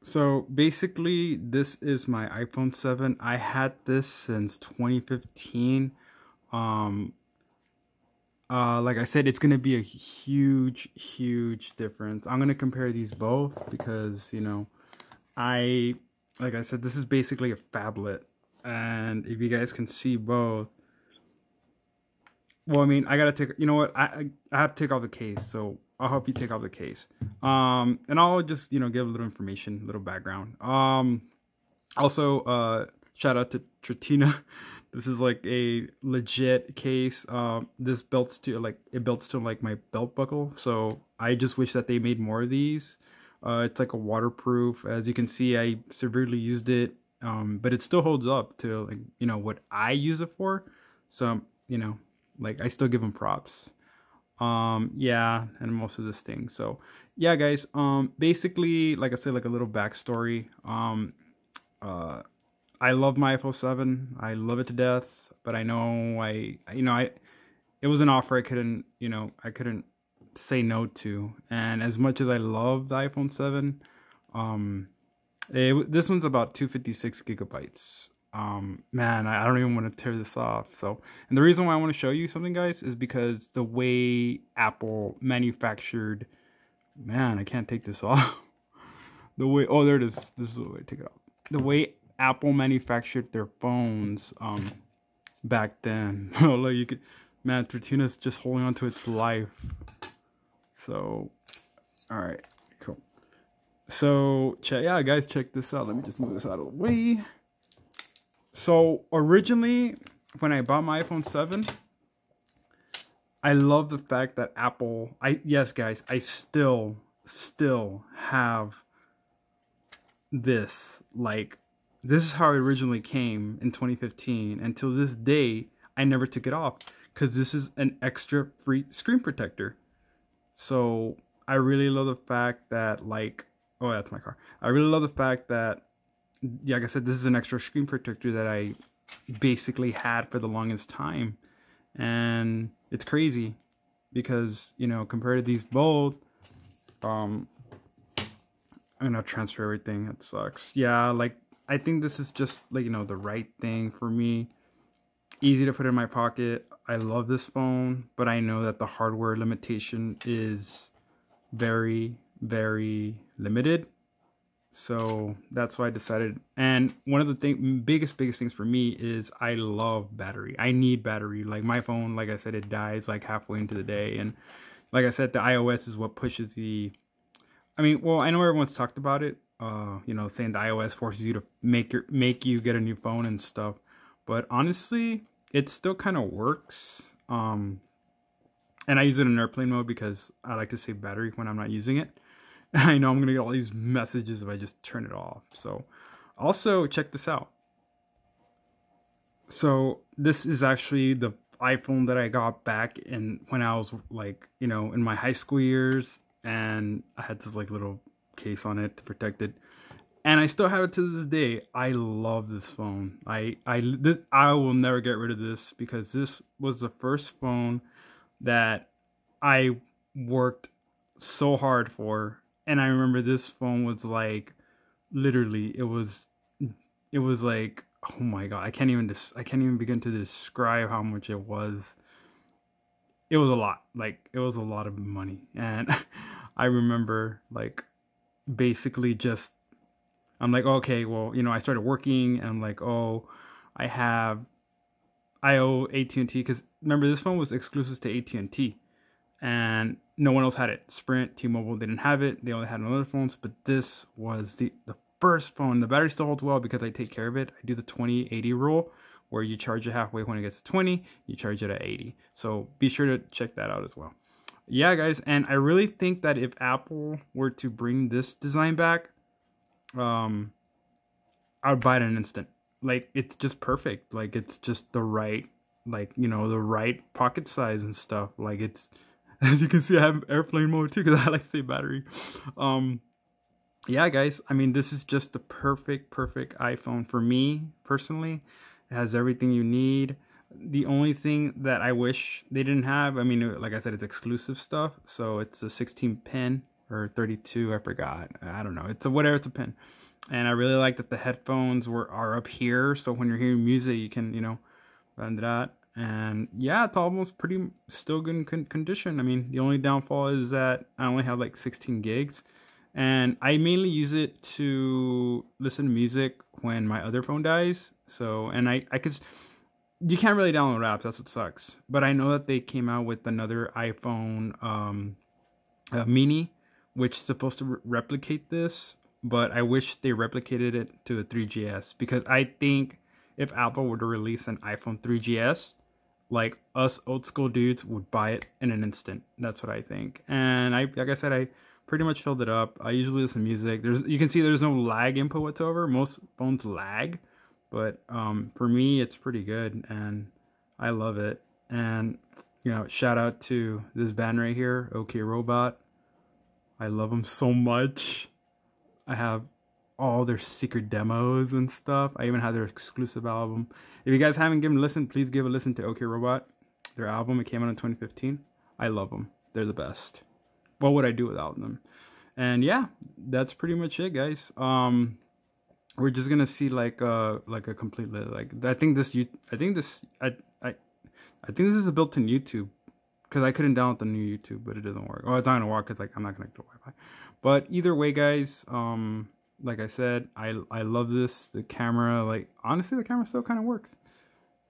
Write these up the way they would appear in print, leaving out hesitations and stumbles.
So basically, this is my iPhone 7. I had this since 2015. Um, like I said, it's gonna be a huge difference. I'm gonna compare these both because I, like I said, this is basically a phablet, and if you guys can see both, well, I mean, I gotta take. You know what? I have to take off the case, so I'll help you take off the case. And I'll just give a little information, a little background. Also, shout out to Tratina. This is like a legit case. This belts to it belts to like my belt buckle. So I just wish that they made more of these. It's like a waterproof. As you can see, I severely used it, but it still holds up to like what I use it for. So like I still give them props. Yeah, and most of this thing. So yeah, guys. Basically, like I said, like a little backstory. Uh, I love my iPhone 7. I love it to death, but I know it was an offer I couldn't say no to. And as much as I love the iPhone 7, this one's about 256 gigabytes. Man, I don't even want to tear this off. So, and the reason why I want to show you something, guys, is because the way Apple manufactured, man, I can't take this off. The way, oh, there it is. This is the way to take it off. The way Apple manufactured their phones back then. Oh, look, you could, man, Tortina's just holding on to its life. So, all right, cool. So, yeah, guys, check this out. Let me just move this out of the way. So, originally, when I bought my iPhone 7, I love the fact that Apple, yes, guys, I still have this. Like, this is how it originally came in 2015. Until this day, I never took it off because this is an extra free screen protector. So I really love the fact that, like, oh, that's my car. I really love the fact that, yeah, like I said, this is an extra screen protector that I basically had for the longest time. And it's crazy because, compared to these both, I'm gonna transfer everything. It sucks. Yeah, like, I think this is just like, the right thing for me. Easy to put in my pocket. I love this phone, but I know that the hardware limitation is very limited. So that's why I decided. And one of the biggest things for me is I love battery. I need battery. Like, my phone, like I said, it dies like halfway into the day. And like I said, the iOS is what pushes the, I mean, well, I know everyone's talked about it, saying the iOS forces you to make you get a new phone and stuff. But honestly, it still kind of works. And I use it in airplane mode because I like to save battery when I'm not using it. I know I'm going to get all these messages if I just turn it off. So also check this out. So this is actually the iPhone that I got back when I was like, in my high school years, and I had this like little case on it to protect it. And I still have it to this day. I love this phone. I will never get rid of this because this was the first phone that I worked so hard for. And I remember this phone was like, literally, it was like, oh my god, I can't even begin to describe how much it was. It was a lot. Like, it was a lot of money. And I remember, like, basically just, I'm like, okay, well, I started working and I'm like, oh, I owe AT&T, because remember, this phone was exclusive to AT&T and no one else had it. Sprint, T-Mobile, they didn't have it. They only had on other phones, but this was the first phone. The battery still holds well because I take care of it. I do the 20-80 rule where you charge it halfway. When it gets to 20, you charge it at 80. So be sure to check that out as well. Yeah, guys, and I really think that if Apple were to bring this design back, I would buy it in an instant. Like, it's just perfect. Like, it's just the right, like, the right pocket size and stuff. Like, it's, as you can see, I have airplane mode too because I like to save battery. Yeah, guys, I mean, this is just the perfect iPhone for me personally. It has everything you need. The only thing that I wish they didn't have, I mean, like I said, it's exclusive stuff. So it's a 16 pin or 32. I forgot. I don't know. It's a whatever. It's a pin. And I really like that the headphones are up here, so when you're hearing music, you can, you know, run that. And yeah, it's almost pretty still good in condition. I mean, the only downfall is that I only have like 16 gigs, and I mainly use it to listen to music when my other phone dies. So, and I could, you can't really download apps. That's what sucks. But I know that they came out with another iPhone mini, which is supposed to replicate this. But I wish they replicated it to a 3GS, because I think if Apple were to release an iPhone 3GS, like us old school dudes would buy it in an instant. That's what I think. And like I said, I pretty much filled it up. I usually listen to music. You can see there's no lag input whatsoever. Most phones lag, but for me it's pretty good, and I love it. And you know, shout out to this band right here, OK Robot. I love them so much. I have all their secret demos and stuff. I even have their exclusive album. If you guys haven't given a listen, please give a listen to OK Robot. Their album, it came out in 2015. I love them. They're the best. What would I do without them? And yeah, that's pretty much it, guys. We're just gonna see like a complete, like, I think this is a built-in YouTube, because I couldn't download the new YouTube, but it doesn't work. Oh, it's not gonna work because like I'm not connected to Wi-Fi. But either way, guys, like I said, I love this. The camera, like, honestly, the camera still kind of works.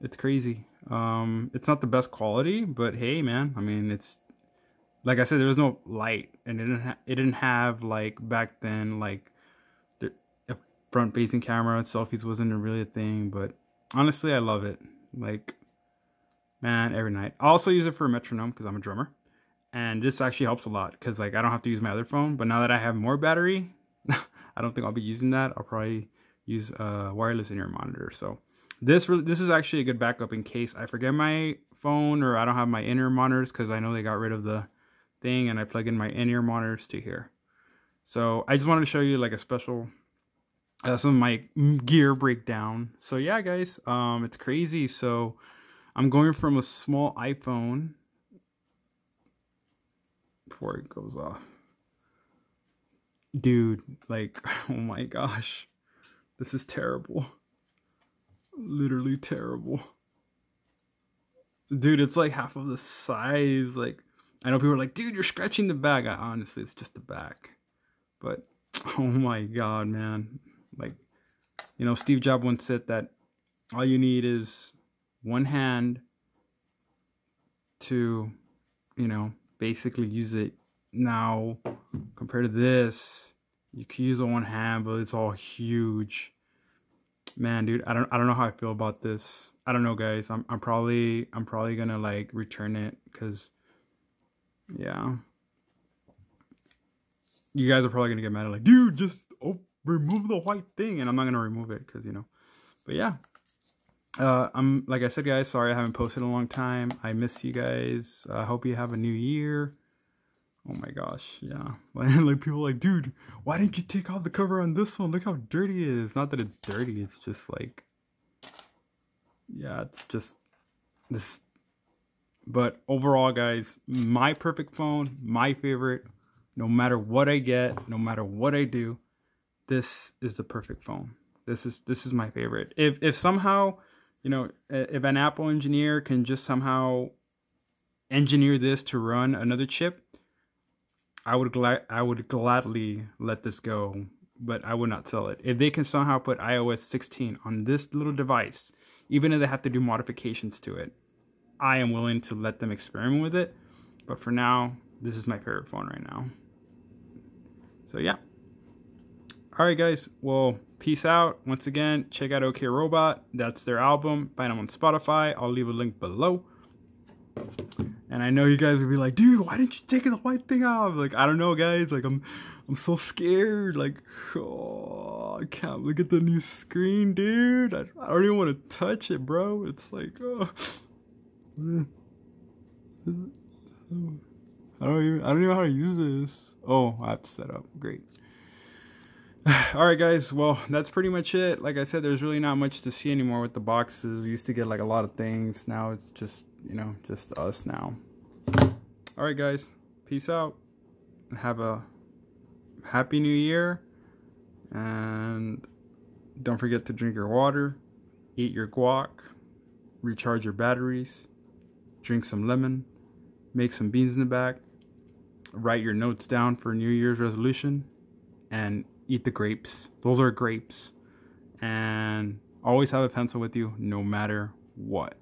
It's crazy. It's not the best quality, but hey, man, I mean, it's like I said, there was no light, and it didn't have like back then, like the front-facing camera and selfies wasn't really a thing. But honestly, I love it. Like, man, every night. I also use it for a metronome because I'm a drummer. And this actually helps a lot because, like, I don't have to use my other phone. But now that I have more battery, I don't think I'll be using that. I'll probably use a wireless in-ear monitor. So this is actually a good backup in case I forget my phone or I don't have my in-ear monitors, because I know they got rid of the thing, and I plug in my in-ear monitors to here. So I just wanted to show you like a special some of my gear breakdown. So yeah, guys, it's crazy. So I'm going from a small iPhone, before it goes off, dude, like, oh my gosh, this is terrible. Literally terrible, dude. It's like half of the size. Like, I know people are like, dude, you're scratching the back. Honestly, it's just the back. But oh my god, man, like, you know, Steve Jobs once said that all you need is one hand to, you know, basically use it. Now compared to this, you can use it one hand, but it's all huge. Man, dude, I don't know how I feel about this. I don't know, guys. I'm probably gonna like return it, because yeah, you guys are probably gonna get mad at, like, dude, just remove the white thing. And I'm not gonna remove it because, you know. But yeah, I'm, like I said, guys, sorry I haven't posted in a long time. I miss you guys. I hope you have a new year. Oh my gosh, yeah. Like, people are like, dude, why didn't you take off the cover on this one? Look how dirty it is. Not that it's dirty, it's just like, yeah, it's just this. But overall, guys, my perfect phone, my favorite. No matter what I get, no matter what I do, this is the perfect phone. This is my favorite. If somehow, you know, if an Apple engineer can just somehow engineer this to run another chip, I would gladly let this go, but I would not sell it. If they can somehow put iOS 16 on this little device, even if they have to do modifications to it, I am willing to let them experiment with it. But for now, this is my favorite phone right now. So yeah. Alright, guys, well, peace out. Once again, check out OK Robot. That's their album. Find them on Spotify. I'll leave a link below. And I know you guys would be like, dude, why didn't you take the white thing off? Like, I don't know, guys. Like, I'm so scared. Like, oh, I can't look at the new screen, dude. I don't even want to touch it, bro. It's like, oh. I don't even know how to use this. Oh, I have to set up. Great. Alright, guys, well, that's pretty much it. Like I said, there's really not much to see anymore with the boxes. We used to get like a lot of things. Now it's just, you know, just us now. Alright, guys, peace out and have a Happy New Year. And don't forget to drink your water, eat your guac, recharge your batteries, drink some lemon, make some beans in the back, write your notes down for New Year's resolution, and eat the grapes. Those are grapes. And always have a pencil with you no matter what.